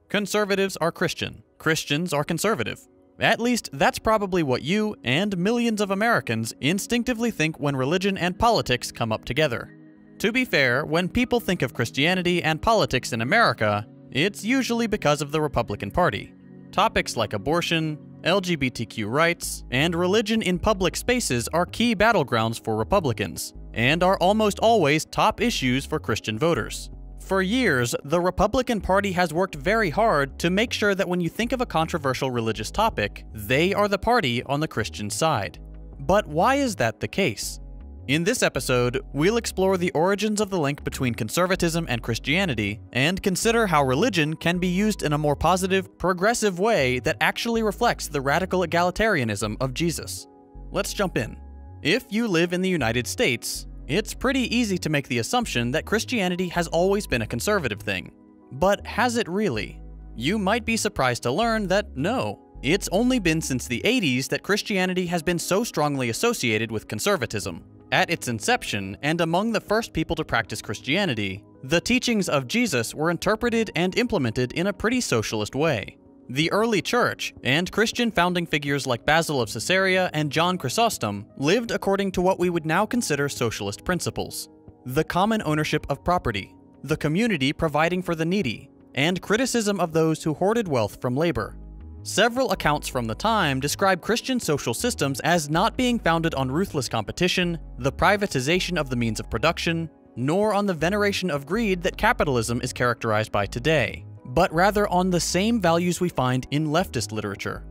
Conservatives are Christian. Christians are conservative. At least, that's probably what you and millions of Americans instinctively think when religion and politics come up together. To be fair, when people think of Christianity and politics in America, it's usually because of the Republican Party. Topics like abortion, LGBTQ rights, and religion in public spaces are key battlegrounds for Republicans, and are almost always top issues for Christian voters. For years, the Republican Party has worked very hard to make sure that when you think of a controversial religious topic, they are the party on the Christian side. But why is that the case? In this episode, we'll explore the origins of the link between conservatism and Christianity, and consider how religion can be used in a more positive, progressive way that actually reflects the radical egalitarianism of Jesus. Let's jump in. If you live in the United States, it's pretty easy to make the assumption that Christianity has always been a conservative thing. But has it really? You might be surprised to learn that no. It's only been since the 80s that Christianity has been so strongly associated with conservatism. At its inception, and among the first people to practice Christianity, the teachings of Jesus were interpreted and implemented in a pretty socialist way. The early church, and Christian founding figures like Basil of Caesarea and John Chrysostom, lived according to what we would now consider socialist principles. The common ownership of property, the community providing for the needy, and criticism of those who hoarded wealth from labor. Several accounts from the time describe Christian social systems as not being founded on ruthless competition, the privatization of the means of production, nor on the veneration of greed that capitalism is characterized by today, but rather on the same values we find in leftist literature.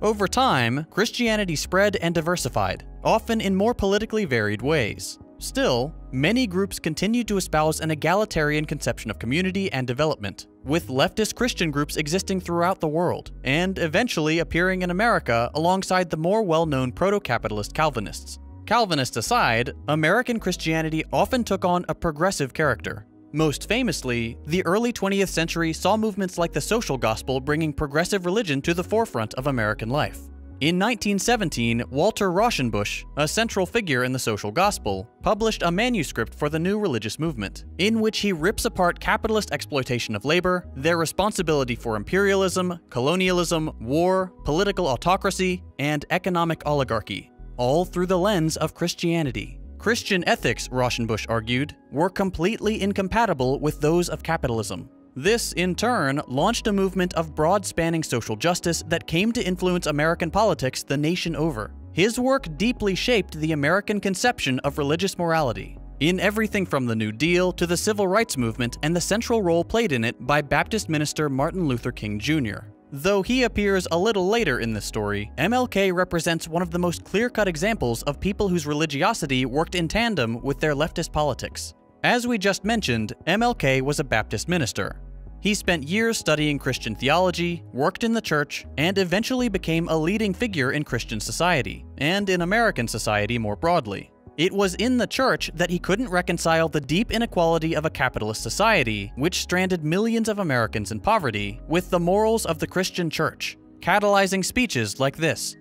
Over time, Christianity spread and diversified, often in more politically varied ways. Still, many groups continued to espouse an egalitarian conception of community and development, with leftist Christian groups existing throughout the world, and eventually appearing in America alongside the more well-known proto-capitalist Calvinists. Calvinists aside, American Christianity often took on a progressive character. Most famously, the early 20th century saw movements like the social gospel bringing progressive religion to the forefront of American life. In 1917, Walter Rauschenbusch, a central figure in the social gospel, published a manuscript for the new religious movement, in which he rips apart capitalist exploitation of labor, their responsibility for imperialism, colonialism, war, political autocracy, and economic oligarchy, all through the lens of Christianity. Christian ethics, Rauschenbusch argued, were completely incompatible with those of capitalism. This, in turn, launched a movement of broad-spanning social justice that came to influence American politics the nation over. His work deeply shaped the American conception of religious morality, in everything from the New Deal to the Civil Rights Movement and the central role played in it by Baptist minister Martin Luther King Jr. Though he appears a little later in this story, MLK represents one of the most clear-cut examples of people whose religiosity worked in tandem with their leftist politics. As we just mentioned, MLK was a Baptist minister. He spent years studying Christian theology, worked in the church, and eventually became a leading figure in Christian society, and in American society more broadly. It was in the church that he couldn't reconcile the deep inequality of a capitalist society, which stranded millions of Americans in poverty, with the morals of the Christian church, catalyzing speeches like this.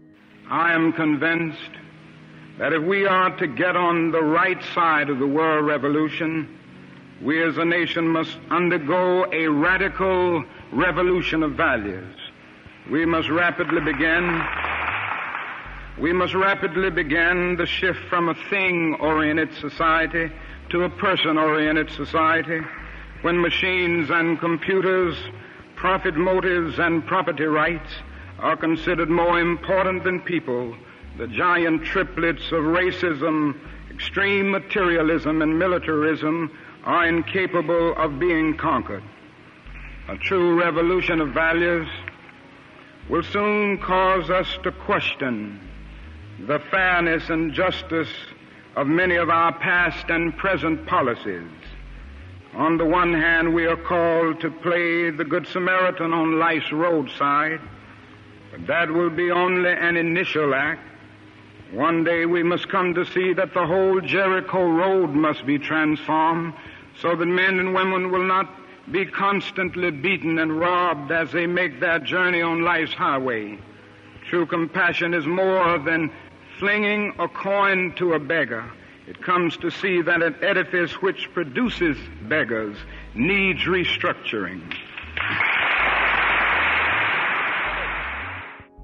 I am convinced that if we are to get on the right side of the world revolution, we as a nation must undergo a radical revolution of values. We must rapidly begin the shift from a thing-oriented society to a person-oriented society, when machines and computers, profit motives and property rights are considered more important than people. The giant triplets of racism, extreme materialism, and militarism are incapable of being conquered. A true revolution of values will soon cause us to question the fairness and justice of many of our past and present policies. On the one hand, we are called to play the Good Samaritan on life's roadside, but that will be only an initial act. One day we must come to see that the whole Jericho road must be transformed so that men and women will not be constantly beaten and robbed as they make their journey on life's highway. True compassion is more than flinging a coin to a beggar. It comes to see that an edifice which produces beggars needs restructuring.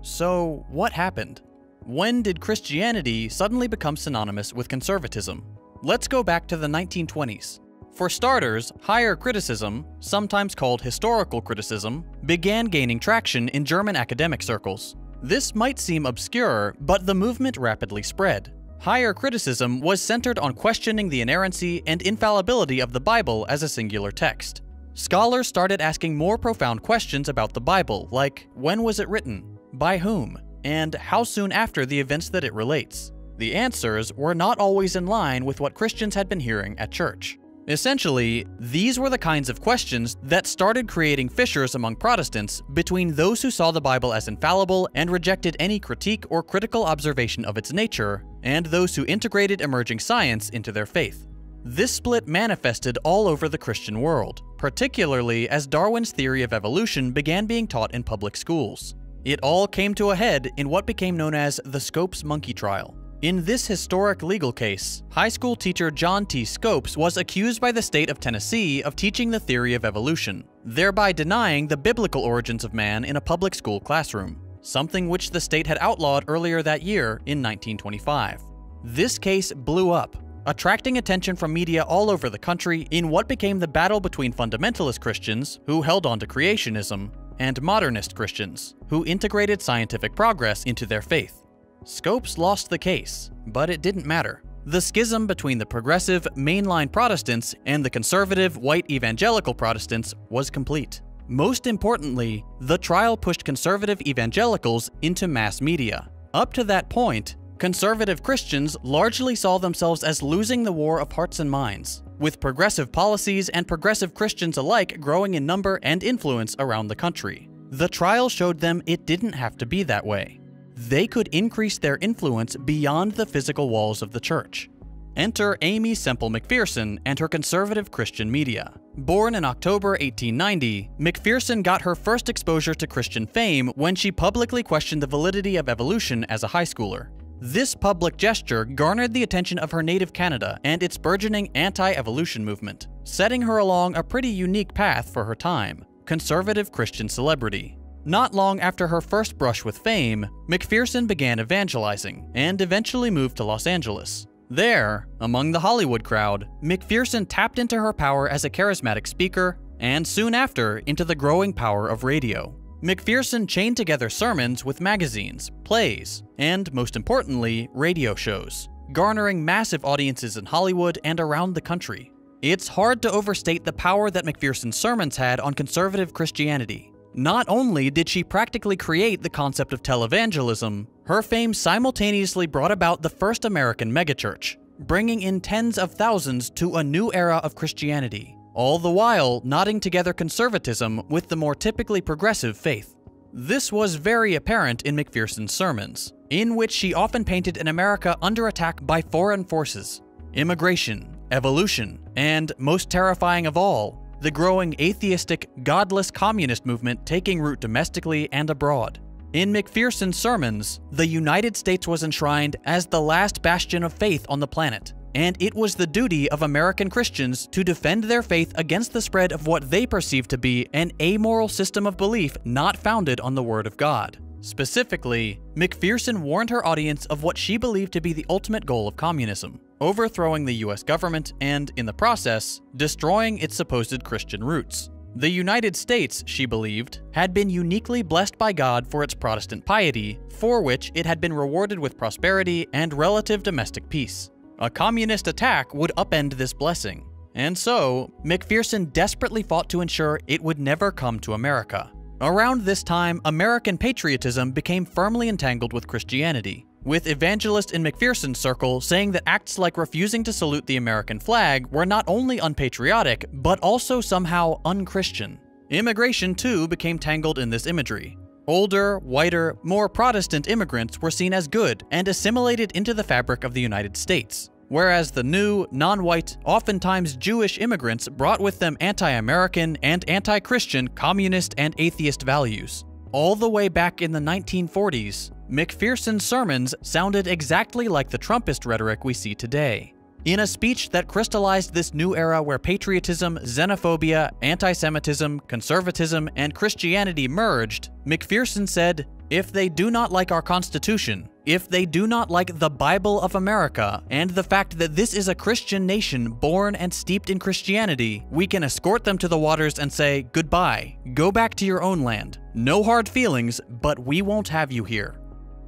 So, what happened? When did Christianity suddenly become synonymous with conservatism? Let's go back to the 1920s. For starters, higher criticism, sometimes called historical criticism, began gaining traction in German academic circles. This might seem obscure, but the movement rapidly spread. Higher criticism was centered on questioning the inerrancy and infallibility of the Bible as a singular text. Scholars started asking more profound questions about the Bible, like when was it written, by whom, and how soon after the events that it relates. The answers were not always in line with what Christians had been hearing at church. Essentially, these were the kinds of questions that started creating fissures among Protestants between those who saw the Bible as infallible and rejected any critique or critical observation of its nature, and those who integrated emerging science into their faith. This split manifested all over the Christian world, particularly as Darwin's theory of evolution began being taught in public schools. It all came to a head in what became known as the Scopes monkey trial. In this historic legal case, high school teacher John T. Scopes was accused by the state of Tennessee of teaching the theory of evolution, thereby denying the biblical origins of man in a public school classroom, something which the state had outlawed earlier that year in 1925. This case blew up, attracting attention from media all over the country in what became the battle between fundamentalist Christians, who held on to creationism, and modernist Christians, who integrated scientific progress into their faith. Scopes lost the case, but it didn't matter. The schism between the progressive, mainline Protestants and the conservative, white evangelical Protestants was complete. Most importantly, the trial pushed conservative evangelicals into mass media. Up to that point, conservative Christians largely saw themselves as losing the war of hearts and minds, with progressive policies and progressive Christians alike growing in number and influence around the country. The trial showed them it didn't have to be that way. They could increase their influence beyond the physical walls of the church. Enter Amy Semple McPherson and her conservative Christian media. Born in October 1890, McPherson got her first exposure to Christian fame when she publicly questioned the validity of evolution as a high schooler. This public gesture garnered the attention of her native Canada and its burgeoning anti-evolution movement, setting her along a pretty unique path for her time: conservative Christian celebrity. Not long after her first brush with fame, McPherson began evangelizing and eventually moved to Los Angeles. There, among the Hollywood crowd, McPherson tapped into her power as a charismatic speaker and soon after into the growing power of radio. McPherson chained together sermons with magazines, plays, and most importantly, radio shows, garnering massive audiences in Hollywood and around the country. It's hard to overstate the power that McPherson's sermons had on conservative Christianity. Not only did she practically create the concept of televangelism, her fame simultaneously brought about the first American megachurch, bringing in tens of thousands to a new era of Christianity, all the while knotting together conservatism with the more typically progressive faith. This was very apparent in McPherson's sermons, in which she often painted an America under attack by foreign forces, immigration, evolution, and, most terrifying of all, the growing atheistic, godless communist movement taking root domestically and abroad. In McPherson's sermons, the United States was enshrined as the last bastion of faith on the planet, and it was the duty of American Christians to defend their faith against the spread of what they perceived to be an amoral system of belief not founded on the Word of God. Specifically, McPherson warned her audience of what she believed to be the ultimate goal of communism: overthrowing the US government and, in the process, destroying its supposed Christian roots. The United States, she believed, had been uniquely blessed by God for its Protestant piety, for which it had been rewarded with prosperity and relative domestic peace. A communist attack would upend this blessing, and so McPherson desperately fought to ensure it would never come to America. Around this time, American patriotism became firmly entangled with Christianity, with evangelists in McPherson's circle saying that acts like refusing to salute the American flag were not only unpatriotic, but also somehow unchristian. Immigration, too, became tangled in this imagery. Older, whiter, more Protestant immigrants were seen as good and assimilated into the fabric of the United States, whereas the new, non-white, oftentimes Jewish immigrants brought with them anti-American and anti-Christian communist and atheist values. All the way back in the 1940s, McPherson's sermons sounded exactly like the Trumpist rhetoric we see today. In a speech that crystallized this new era where patriotism, xenophobia, anti-Semitism, conservatism, and Christianity merged, McPherson said, If they do not like our Constitution, if they do not like the Bible of America, and the fact that this is a Christian nation born and steeped in Christianity, we can escort them to the waters and say, goodbye, go back to your own land. No hard feelings, but we won't have you here.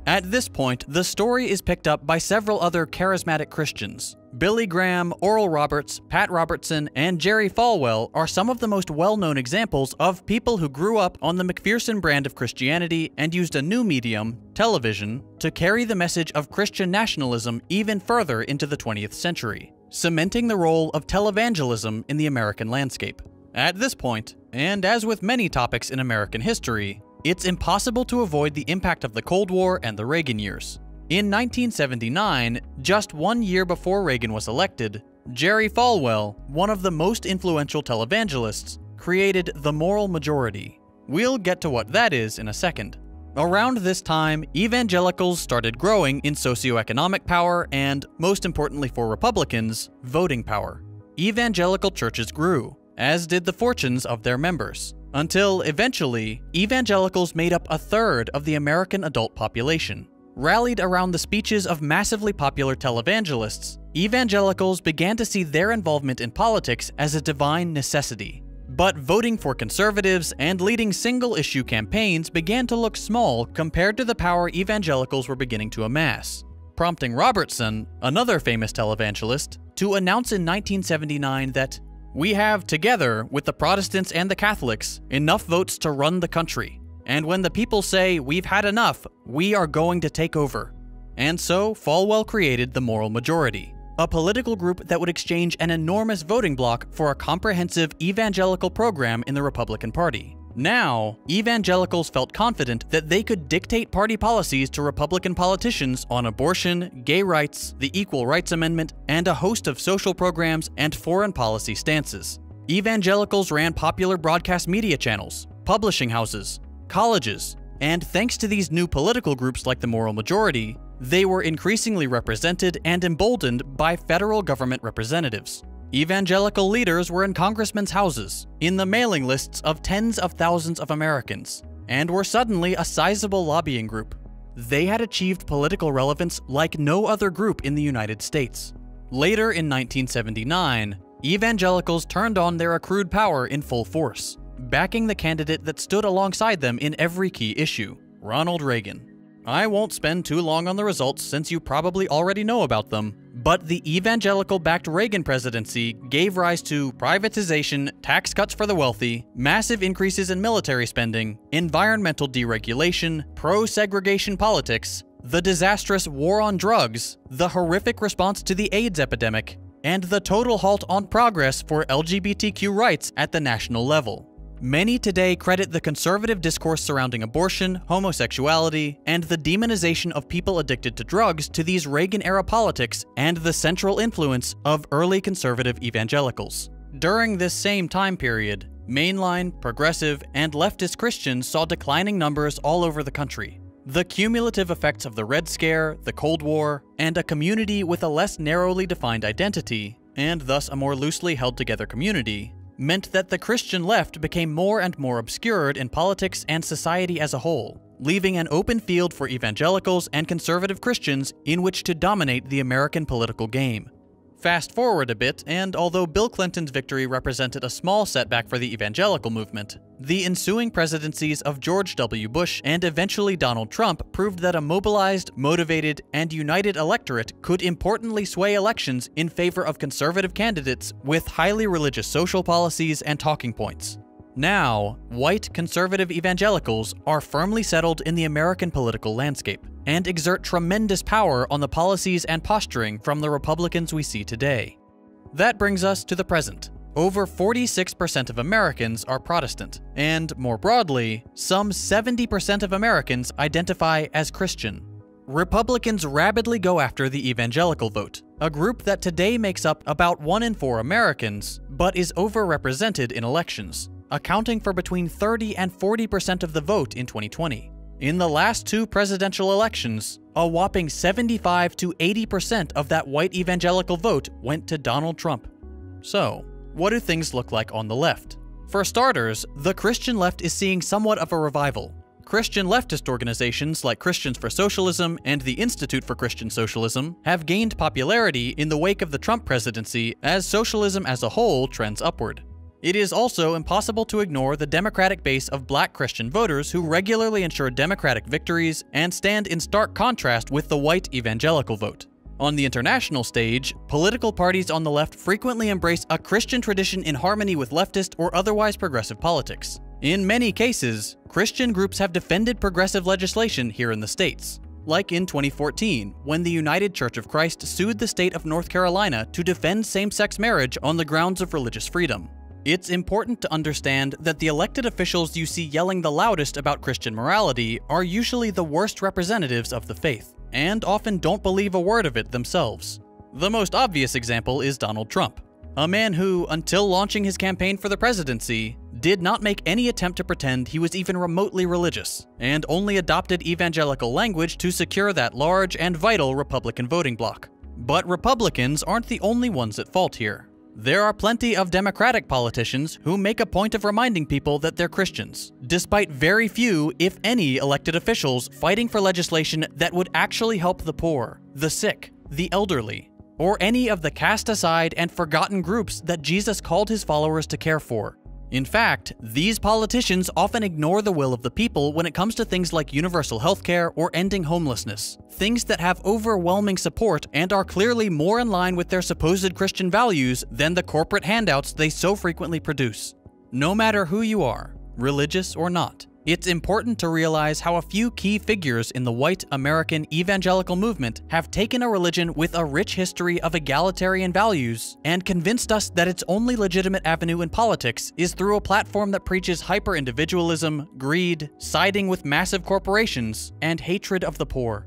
At this point, the story is picked up by several other charismatic Christians. Billy Graham, Oral Roberts, Pat Robertson, and Jerry Falwell are some of the most well-known examples of people who grew up on the McPherson brand of Christianity and used a new medium, television, to carry the message of Christian nationalism even further into the 20th century, cementing the role of televangelism in the American landscape. At this point, and as with many topics in American history, it's impossible to avoid the impact of the Cold War and the Reagan years. In 1979, just 1 year before Reagan was elected, Jerry Falwell, one of the most influential televangelists, created the moral majority. We'll get to what that is in a second. Around this time, evangelicals started growing in socioeconomic power and, most importantly for Republicans, voting power. Evangelical churches grew, as did the fortunes of their members, until eventually, evangelicals made up a third of the American adult population. Rallied around the speeches of massively popular televangelists, evangelicals began to see their involvement in politics as a divine necessity. But voting for conservatives and leading single-issue campaigns began to look small compared to the power evangelicals were beginning to amass, prompting Robertson, another famous televangelist, to announce in 1979 that "We have, together with the Protestants and the Catholics, enough votes to run the country. And when the people say, we've had enough, we are going to take over." And so, Falwell created the Moral Majority, a political group that would exchange an enormous voting bloc for a comprehensive evangelical program in the Republican Party. Now, evangelicals felt confident that they could dictate party policies to Republican politicians on abortion, gay rights, the Equal Rights Amendment, and a host of social programs and foreign policy stances. Evangelicals ran popular broadcast media channels, publishing houses, colleges, and thanks to these new political groups like the Moral Majority, they were increasingly represented and emboldened by federal government representatives. Evangelical leaders were in congressmen's houses, in the mailing lists of tens of thousands of Americans, and were suddenly a sizable lobbying group. They had achieved political relevance like no other group in the United States. Later in 1979, evangelicals turned on their accrued power in full force, backing the candidate that stood alongside them in every key issue, Ronald Reagan. I won't spend too long on the results since you probably already know about them, but the evangelical-backed Reagan presidency gave rise to privatization, tax cuts for the wealthy, massive increases in military spending, environmental deregulation, pro-segregation politics, the disastrous war on drugs, the horrific response to the AIDS epidemic, and the total halt on progress for LGBTQ rights at the national level. Many today credit the conservative discourse surrounding abortion, homosexuality, and the demonization of people addicted to drugs to these Reagan-era politics and the central influence of early conservative evangelicals. During this same time period, mainline, progressive, and leftist Christians saw declining numbers all over the country. The cumulative effects of the Red Scare, the Cold War, and a community with a less narrowly defined identity, and thus a more loosely held together community, meant that the Christian left became more and more obscured in politics and society as a whole, leaving an open field for evangelicals and conservative Christians in which to dominate the American political game. Fast forward a bit, and although Bill Clinton's victory represented a small setback for the evangelical movement, the ensuing presidencies of George W. Bush and eventually Donald Trump proved that a mobilized, motivated, and united electorate could importantly sway elections in favor of conservative candidates with highly religious social policies and talking points. Now, white conservative evangelicals are firmly settled in the American political landscape and exert tremendous power on the policies and posturing from the Republicans we see today. That brings us to the present. Over 46% of Americans are Protestant, and more broadly, some 70% of Americans identify as Christian. Republicans rapidly go after the evangelical vote, a group that today makes up about 1 in 4 Americans, but is overrepresented in elections, accounting for between 30 and 40% of the vote in 2020. In the last 2 presidential elections, a whopping 75 to 80% of that white evangelical vote went to Donald Trump. So, what do things look like on the left? For starters, the Christian left is seeing somewhat of a revival. Christian leftist organizations like Christians for Socialism and the Institute for Christian Socialism have gained popularity in the wake of the Trump presidency as socialism as a whole trends upward. It is also impossible to ignore the Democratic base of Black Christian voters who regularly ensure Democratic victories and stand in stark contrast with the white evangelical vote. On the international stage, political parties on the left frequently embrace a Christian tradition in harmony with leftist or otherwise progressive politics. In many cases, Christian groups have defended progressive legislation here in the States, like in 2014, when the United Church of Christ sued the state of North Carolina to defend same-sex marriage on the grounds of religious freedom. It's important to understand that the elected officials you see yelling the loudest about Christian morality are usually the worst representatives of the faith, and often don't believe a word of it themselves. The most obvious example is Donald Trump, a man who, until launching his campaign for the presidency, did not make any attempt to pretend he was even remotely religious, and only adopted evangelical language to secure that large and vital Republican voting bloc. But Republicans aren't the only ones at fault here. There are plenty of Democratic politicians who make a point of reminding people that they're Christians, despite very few, if any, elected officials fighting for legislation that would actually help the poor, the sick, the elderly, or any of the cast aside and forgotten groups that Jesus called his followers to care for. In fact, these politicians often ignore the will of the people when it comes to things like universal healthcare or ending homelessness, things that have overwhelming support and are clearly more in line with their supposed Christian values than the corporate handouts they so frequently produce. No matter who you are, religious or not, it's important to realize how a few key figures in the white American evangelical movement have taken a religion with a rich history of egalitarian values and convinced us that its only legitimate avenue in politics is through a platform that preaches hyper-individualism, greed, siding with massive corporations, and hatred of the poor.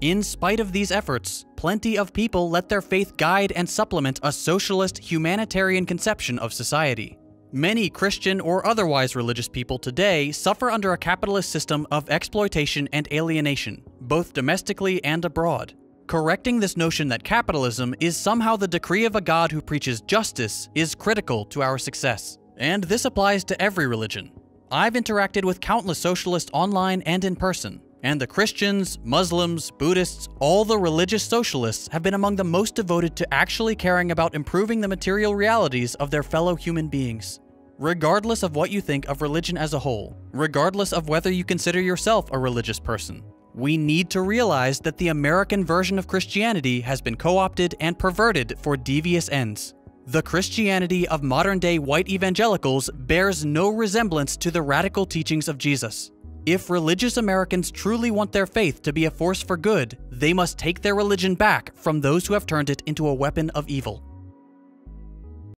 In spite of these efforts, plenty of people let their faith guide and supplement a socialist, humanitarian conception of society. Many Christian or otherwise religious people today suffer under a capitalist system of exploitation and alienation, both domestically and abroad. Correcting this notion that capitalism is somehow the decree of a God who preaches justice is critical to our success. And this applies to every religion. I've interacted with countless socialists online and in person, and the Christians, Muslims, Buddhists, all the religious socialists have been among the most devoted to actually caring about improving the material realities of their fellow human beings. Regardless of what you think of religion as a whole, regardless of whether you consider yourself a religious person, we need to realize that the American version of Christianity has been co-opted and perverted for devious ends. The Christianity of modern-day white evangelicals bears no resemblance to the radical teachings of Jesus. If religious Americans truly want their faith to be a force for good, they must take their religion back from those who have turned it into a weapon of evil.